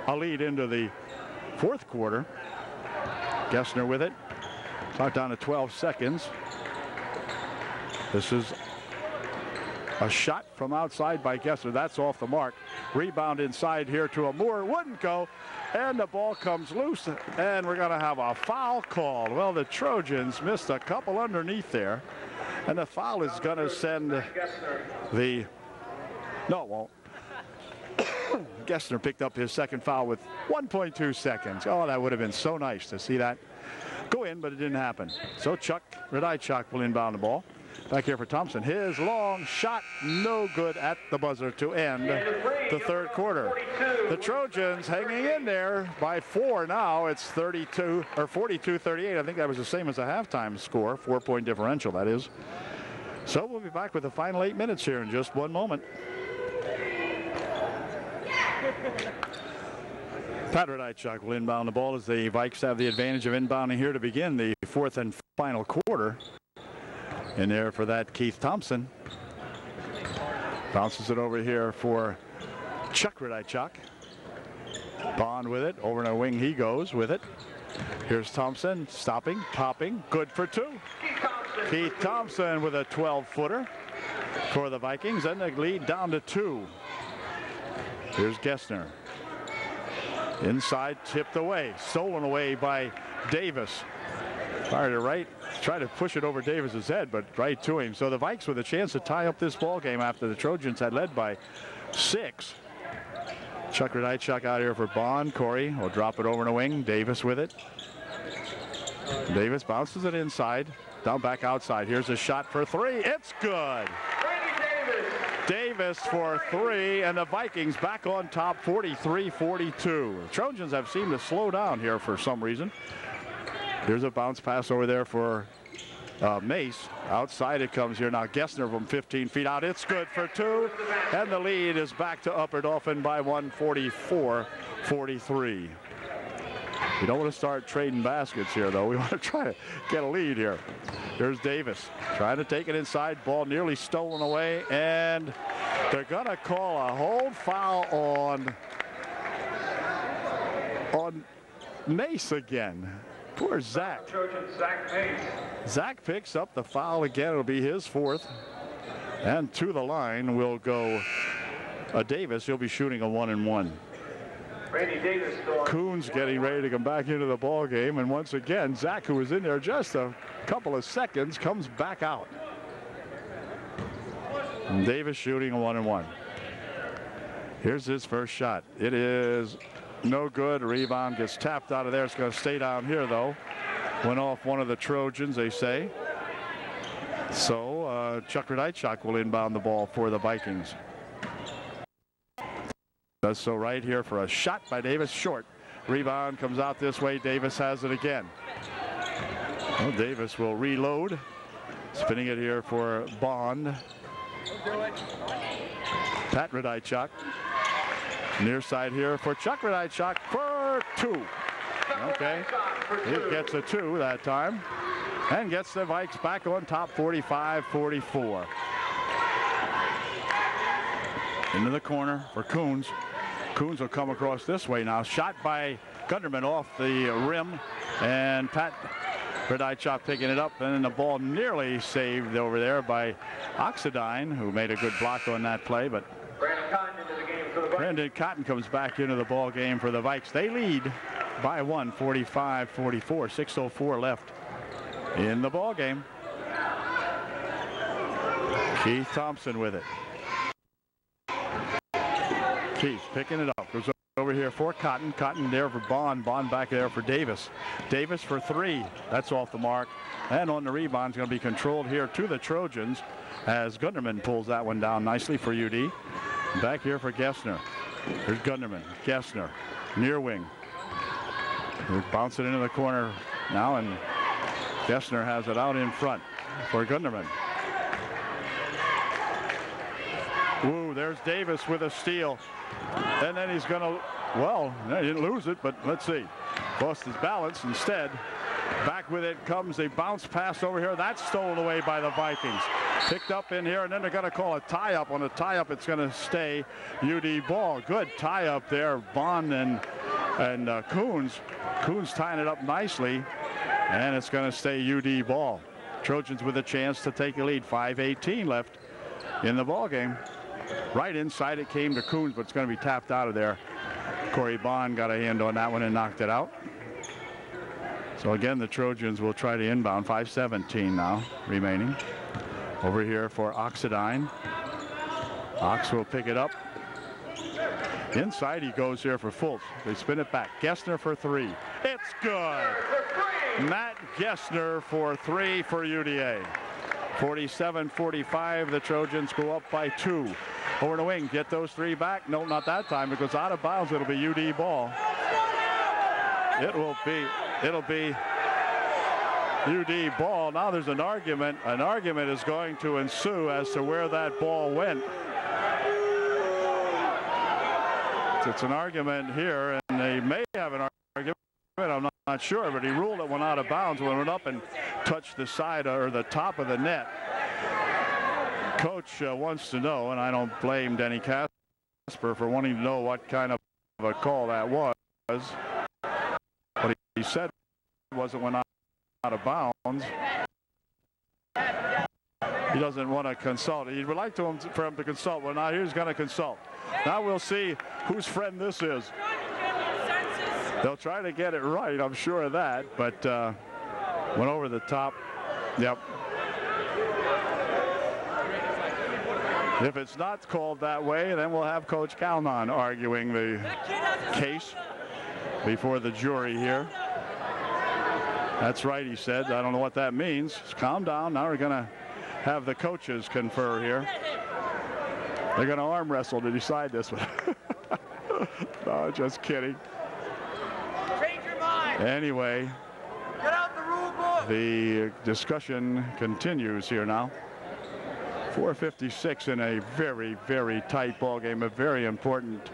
a lead into the fourth quarter. Gessner with it. Clock down to 12 seconds. This is a shot from outside by Gessner. That's off the mark. Rebound inside here to Moore. Wouldn't go. And the ball comes loose. And we're going to have a foul called. Well, the Trojans missed a couple underneath there. And the foul is going to send the... No, it won't. Gessner picked up his second foul with 1.2 seconds. Oh, that would have been so nice to see that go in, but it didn't happen. So Chuck Radaichuk will inbound the ball. Back here for Thompson. His long shot, no good at the buzzer to end the third quarter. The Trojans hanging in there by 4 now. It's 32 or 42-38. I think that was the same as a halftime score. 4-point differential, that is. So we'll be back with the final 8 minutes here in just one moment. Pat Radaichuk will inbound the ball as the Vikes have the advantage of inbounding here to begin the fourth and final quarter. In there for that, Keith Thompson. Bounces it over here for Chuck Radaichuk. Bond with it. Over in a wing he goes with it. Here's Thompson. Stopping, popping. Good for 2. Keith Thompson with a 12-footer for the Vikings. And the lead down to 2. Here's Gessner. Inside, tipped away. Stolen away by Davis. Fired it right. Tried to push it over Davis's head, but right to him. So the Vikes with a chance to tie up this ball game after the Trojans had led by 6. Chuck Radaichuk out here for Bond. Corey will drop it over in a wing. Davis with it. Davis bounces it inside. Down back outside. Here's a shot for 3. It's good. Davis for 3, and the Vikings back on top 43-42. The Trojans have seemed to slow down here for some reason. Here's a bounce pass over there for Mace. Outside it comes here now. Gessner from 15 feet out. It's good for 2. And the lead is back to Upper Dauphin by 144-43. We don't want to start trading baskets here, though. We want to try to get a lead here. Here's Davis trying to take it inside. Ball nearly stolen away. And they're going to call a hold foul on Mace again. Poor Zach. Zach picks up the foul again. It'll be his 4th. And to the line will go Davis. He'll be shooting a 1-and-1. Coons getting ready to come back into the ball game. And once again, Zach, who was in there just a couple of seconds, comes back out. And Davis shooting a 1-and-1. Here's his first shot. It is no good. Rebound gets tapped out of there. It's going to stay down here, though. Went off one of the Trojans, they say. So Chuck Radaichuk will inbound the ball for the Vikings. Does so right here for a shot by Davis. Short. Rebound comes out this way. Davis has it again. Well, Davis will reload. Spinning it here for Bond. Pat Radaichuk. Near side here for Chuck Radaichuk for 2. Okay. It gets a 2 that time. And gets the Vikes back on top 45-44. Into the corner for Coons. Coons will come across this way now. Shot by Gunderman off the rim. And Pat Radaichuk picking it up. And then the ball nearly saved over there by Oxidine, who made a good block on that play. But Brandon Cotton comes back into the ball game for the Vikes. They lead by 1, 45-44. 6:04 left in the ball game. Keith Thompson with it. Keith picking it up. Goes over here for Cotton. Cotton there for Bond. Bond back there for Davis. Davis for 3. That's off the mark. And on the rebound is going to be controlled here to the Trojans as Gunderman pulls that one down nicely for UD. Back here for Gessner. Here's Gunderman. Gessner. Near wing. He'll bounce it into the corner now, and Gessner has it out in front for Gunderman. Ooh, there's Davis with a steal. And then he's going to, well, he didn't lose it, but let's see. Lost his balance instead. Back with it comes a bounce pass over here. That's stolen away by the Vikings. Picked up in here, and then they're going to call a tie-up. On a tie-up, it's going to stay UD ball. Good tie-up there, Bond and Coons. Coons tying it up nicely, and it's going to stay UD ball. Trojans with a chance to take a lead. 5:18 left in the ball game. Right inside it came to Coons, but it's going to be tapped out of there. Corey Bond got a hand on that one and knocked it out. So again, the Trojans will try to inbound. 5:17 now remaining. Over here for Oxidine. Ox will pick it up. Inside he goes here for Fultz. They spin it back. Gessner for three. It's good. Matt Gessner for three for UDA. 47-45. The Trojans go up by 2. Over the wing. Get those three back. No, not that time, because out of bounds it'll be UD ball. It'll be UD ball. Now there's an argument. An argument is going to ensue as to where that ball went. It's an argument here, and they may have an argument. I'm not sure, but he ruled it went out of bounds when it went up and touched the side or the top of the net. Coach wants to know, and I don't blame Denny Casper for wanting to know what kind of a call that was. What he said was it went out of bounds. He doesn't want to consult. He would like for him to consult. Well, now he's going to consult. Now we'll see whose friend this is. They'll try to get it right, I'm sure of that, but went over the top. Yep. If it's not called that way, then we'll have Coach Calnon arguing the case before the jury here. That's right, he said. I don't know what that means. Just calm down. Now we're going to have the coaches confer here. They're going to arm wrestle to decide this one. No, just kidding. Change your mind. Anyway, get out the rule book. The discussion continues here now. 4:56 in a very, very tight ball game. A very important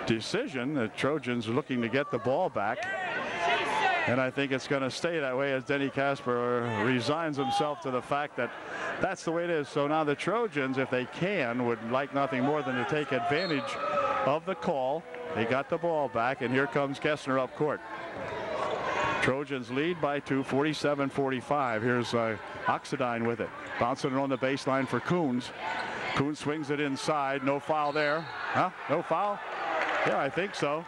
decision. The Trojans are looking to get the ball back. And I think it's going to stay that way as Denny Casper resigns himself to the fact that that's the way it is. So now the Trojans, if they can, would like nothing more than to take advantage of the call. They got the ball back, and here comes Gessner up court. Trojans lead by 2, 47-45. Here's Oxidine with it. Bouncing it on the baseline for Coons. Coons swings it inside. No foul there. Huh? No foul? Yeah, I think so.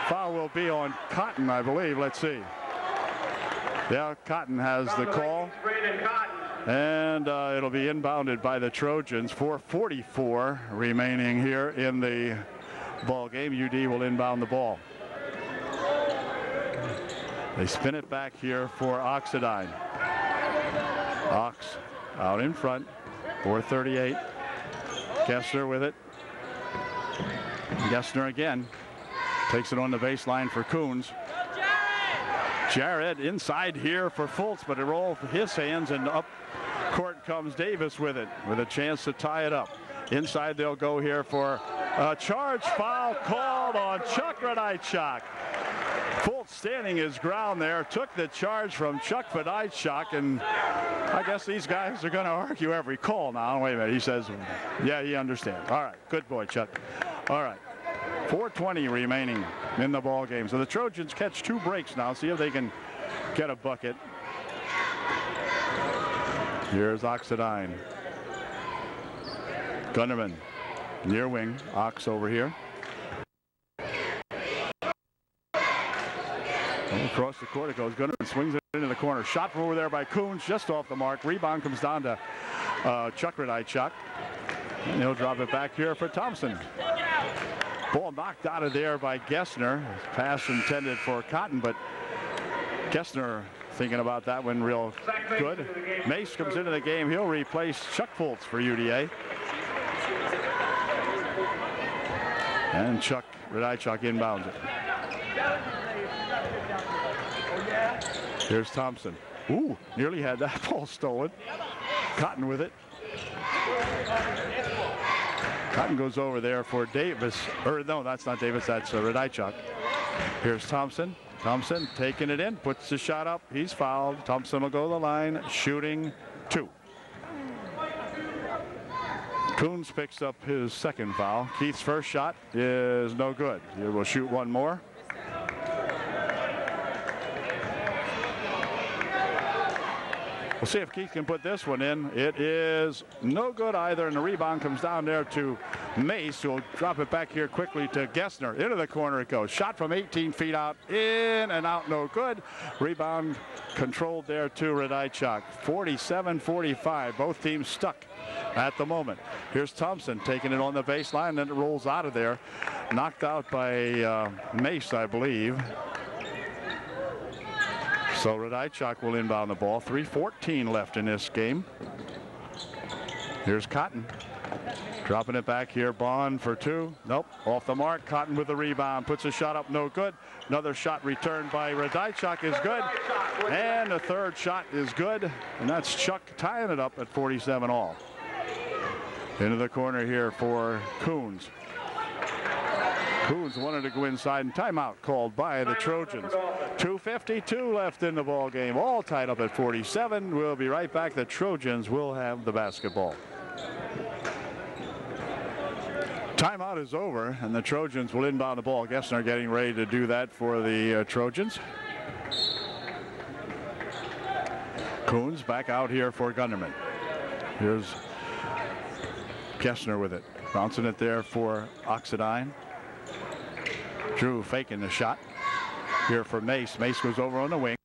Foul will be on Cotton, I believe. Let's see. Yeah, Cotton has the call. And it'll be inbounded by the Trojans. 4:44 remaining here in the ball game. UD will inbound the ball. They spin it back here for Oxidine. Ox out in front. 4:38. Gessner with it. Gessner again. Takes it on the baseline for Coons. Jarrett inside here for Fultz, but it rolled his hands, and up court comes Davis with it, with a chance to tie it up. Inside they'll go here for a charge foul called on Chuck Radaichuk. Fultz standing his ground there, took the charge from Chuck Radaichuk, and I guess these guys are going to argue every call now. Wait a minute, he says, yeah, he understands. All right, good boy, Chuck. All right. 4:20 remaining in the ball game. So the Trojans catch 2 breaks now. See if they can get a bucket. Here's Oxidine. Gunnerman near wing. Ox over here. Across the court it goes. Gunnerman swings it into the corner. Shot from over there by Coons, just off the mark. Rebound comes down to Chuck Radaichuk. And he'll drop it back here for Thompson. Ball knocked out of there by Gessner. Pass intended for Cotton, but Gessner thinking about that one real good. Mace comes into the game. He'll replace Chuck Fultz for UDA. And Chuck Radaichuk inbounds it. Here's Thompson. Ooh, nearly had that ball stolen. Cotton with it. Cotton goes over there for Davis. Or no, that's not Davis. That's Radaichuk. Here's Thompson. Thompson taking it in, puts the shot up. He's fouled. Thompson will go to the line, shooting 2. Coons picks up his second foul. Keith's first shot is no good. He will shoot one more. We'll see if Keith can put this one in. It is no good either, and the rebound comes down there to Mace, who will drop it back here quickly to Gessner. Into the corner it goes. Shot from 18 feet out, in and out, no good. Rebound controlled there to Radaichuk. 47-45. Both teams stuck at the moment. Here's Thompson taking it on the baseline, then it rolls out of there. Knocked out by Mace, I believe. So Radaichuk will inbound the ball. 3:14 left in this game. Here's Cotton. Dropping it back here. Bond for 2. Nope. Off the mark. Cotton with the rebound. Puts a shot up. No good. Another shot returned by Radaichuk is good. And the third shot is good. And that's Chuck tying it up at 47 all. Into the corner here for Coons. Coons wanted to go inside, and timeout called by the Trojans. 2:52 left in the ball game. All tied up at 47. We'll be right back. The Trojans will have the basketball. Timeout is over, and the Trojans will inbound the ball. Gessner getting ready to do that for the Trojans. Coons back out here for Gunderman. Here's Gessner with it. Bouncing it there for Oxidine. Drew faking the shot. Here for Mace. Mace goes over on the wing.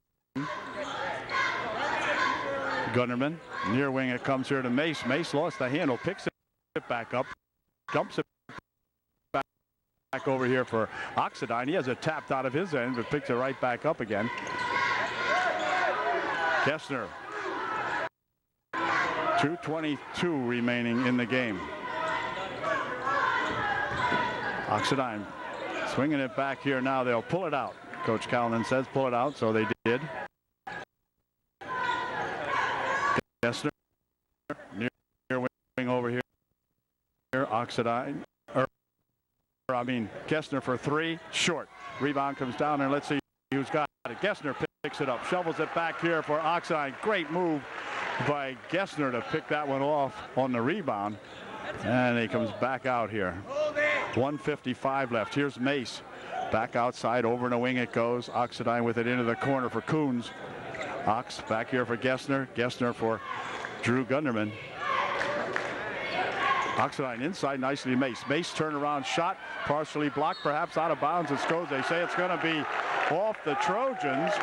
Gunderman, near wing, it comes here to Mace. Mace lost the handle, picks it back up, dumps it back over here for Oxidine. He has it tapped out of his end, but picks it right back up again. Gessner. 2:22 remaining in the game. Oxidine swinging it back here now. They'll pull it out. Coach Calnon says pull it out, so they did. Gessner near wing over here. Oxidine. Gessner for 3. Short. Rebound comes down there. Let's see who's got it. Gessner picks it up. Shovels it back here for Oxidine. Great move by Gessner to pick that one off on the rebound. And he comes back out here. 1:55 left. Here's Mace. Back outside, over in the wing it goes. Oxidine with it into the corner for Coons. Ox back here for Gessner. Gessner for Drew Gunderman. Oxidine inside, nicely Mace. Mace turnaround shot, partially blocked, perhaps out of bounds. It goes. They say it's going to be off the Trojans.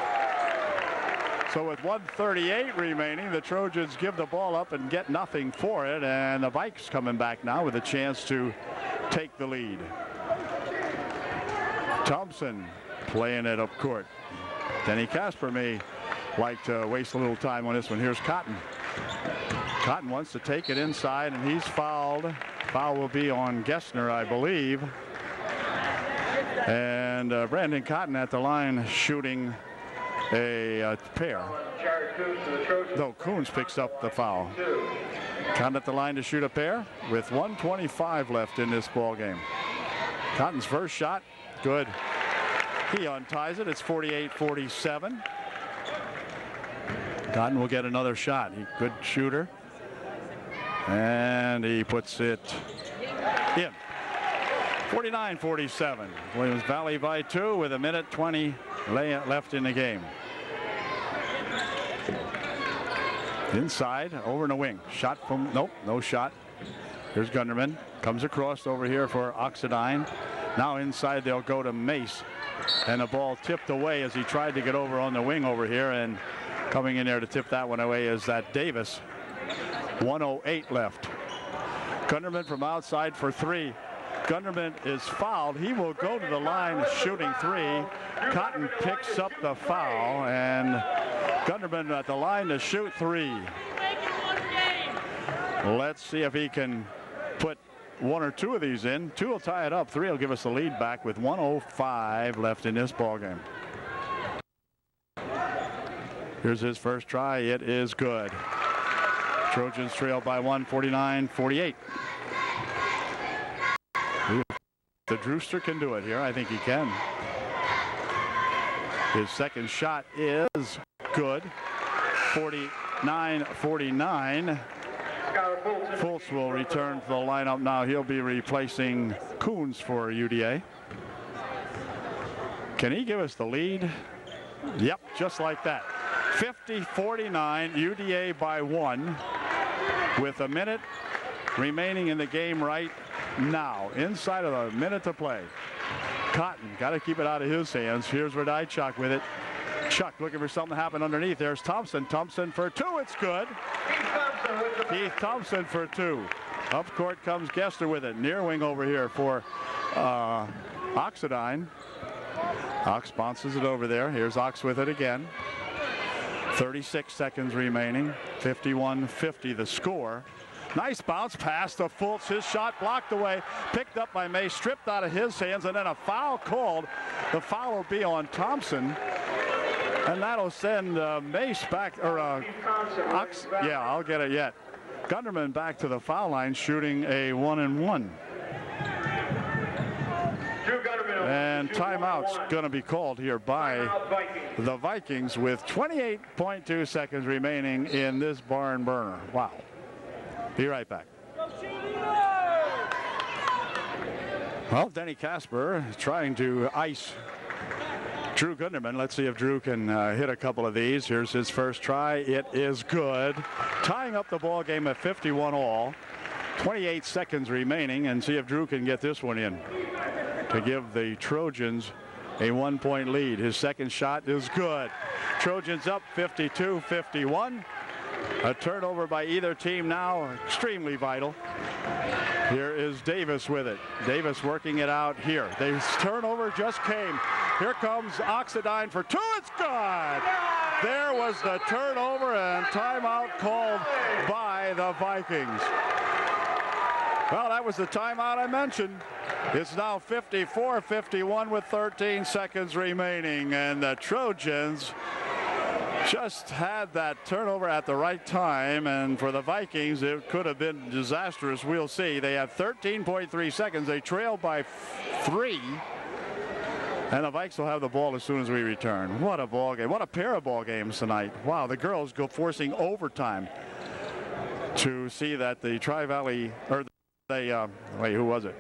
So with 1:38 remaining, the Trojans give the ball up and get nothing for it. And the Vikes coming back now with a chance to take the lead. Thompson playing it up court. Denny Casper may like to waste a little time on this one. Here's Cotton. Cotton wants to take it inside, and he's fouled. Foul will be on Gessner, I believe. And Brandon Cotton at the line shooting a pair. No, Coons picks up the foul. Cotton at the line to shoot a pair with 1:25 left in this ball game. Cotton's first shot, good. He unties it. It's 48-47. Cotton will get another shot. Good shooter. And he puts it in. 49-47. Williams Valley by 2 with 1:20 left in the game. Inside, over in the wing. Shot from, nope, no shot. Here's Gunderman. Comes across over here for Oxidine. Now inside they'll go to Mace. And the ball tipped away as he tried to get over on the wing over here. And coming in there to tip that one away is that Davis. 1:08 left. Gunderman from outside for 3. Gunderman is fouled. He will go to the line shooting 3. Cotton picks up the foul, and Gunderman at the line to shoot 3. Let's see if he can put 1 or 2 of these in. 2 will tie it up. 3 will give us the lead back with 1:05 left in this ball game. Here's his first try. It is good. Trojans trail by 1, 49-48. the Drewster can do it here. I think he can. His second shot is good. 49-49. Fultz will return to the lineup now. He'll be replacing Coons for UDA. Can he give us the lead? Yep, just like that. 50-49, UDA by 1 with a minute remaining in the game right now. Inside of a minute to play. Cotton got to keep it out of his hands. Here's Radaichuk with it. Chuck looking for something to happen underneath. There's Thompson. Thompson for 2. It's good. Keith Thompson for 2. Up court comes Gessner with it. Near wing over here for Oxidine. Ox bounces it over there. Here's Ox with it again. 36 seconds remaining. 51-50 the score. Nice bounce pass to Fultz. His shot blocked away. Picked up by May. Stripped out of his hands. And then a foul called. The foul will be on Thompson. And that'll send Mace back, or Ox, yeah, I'll get it yet. Gunderman back to the foul line, shooting a 1-and-1. And timeout's going to be called here by the Vikings with 28.2 seconds remaining in this barn burner. Wow. Be right back. Well, Denny Casper trying to ice Drew Gunderman. Let's see if Drew can hit a couple of these. Here's his first try. It is good. Tying up the ball game at 51 all. 28 seconds remaining, and see if Drew can get this one in to give the Trojans a 1-point lead. His second shot is good. Trojans up 52-51. A turnover by either team now, extremely vital. Here is Davis with it. Davis working it out here. The turnover just came. Here comes Oxidine for 2. It's good. There was the turnover and timeout called by the Vikings. Well, that was the timeout I mentioned. It's now 54-51 with 13 seconds remaining, and the Trojans just had that turnover at the right time, and for the Vikings it could have been disastrous. We'll see. They have 13.3 seconds. They trail by 3, and the Vikes will have the ball as soon as we return. What a ball game. What a pair of ball games tonight. Wow, the girls go forcing overtime to see that the Tri-Valley, or the wait, who was it?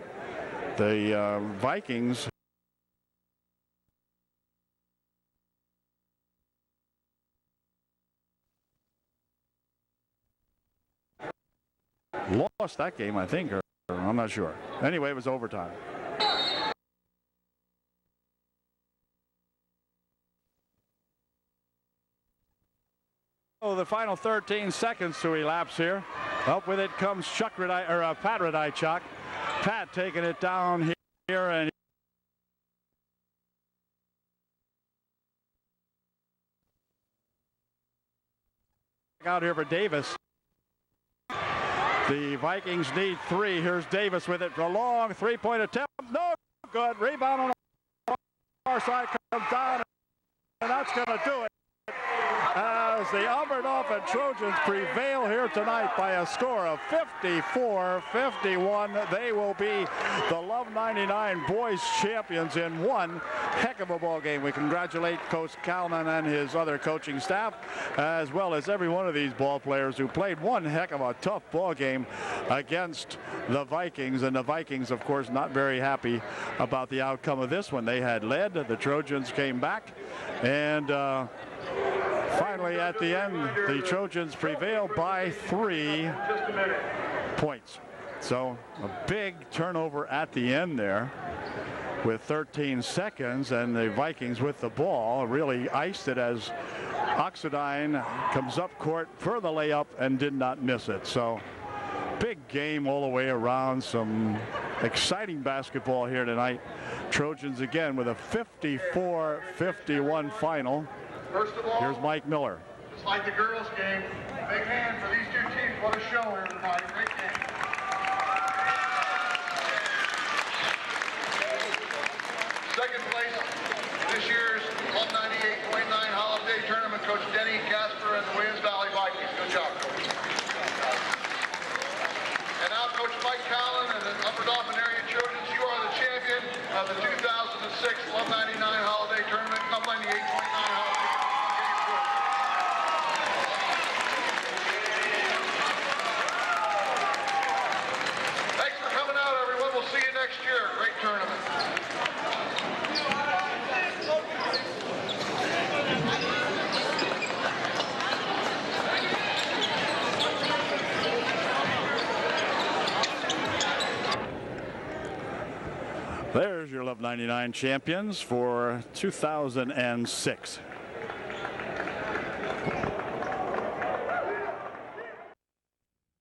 The Vikings lost that game, I think, or I'm not sure. Anyway, it was overtime. Oh, the final 13 seconds to elapse here. Up with it comes Pat Radaichuk. Pat taking it down here, and out here for Davis. The Vikings need 3. Here's Davis with it for a long 3-point attempt. No good. Rebound on the far side comes down, and that's going to do it. As the Oberdorfen Trojans prevail here tonight by a score of 54-51. They will be the Love 99 boys champions in one heck of a ball game. We congratulate Coach Calnon and his other coaching staff, as well as every one of these ball players who played one heck of a tough ball game against the Vikings. And the Vikings, of course, not very happy about the outcome of this one. They had led. The Trojans came back, and finally, at the end, the Trojans prevail by 3 points. So a big turnover at the end there with 13 seconds, and the Vikings with the ball really iced it as Oxidine comes up court for the layup and did not miss it. So big game all the way around. Some exciting basketball here tonight. Trojans again with a 54-51 final. First of all, here's Mike Miller. Just like the girls' game, big hand for these two teams. What a show, everybody. Great game. Second place, this year's Club 98.9 Holiday Tournament, Coach Denny Casper and the Williams Valley Vikings. Good job, Coach. And now Coach Mike Calnon and the Upper Dauphin area Trojans. You are the champion. of the 2006 Love 99 Holiday Tournament, Club 98.9 Holiday. Thanks for coming out, everyone. We'll see you next year. Great tournament. There's your Love 99 champions for 2006.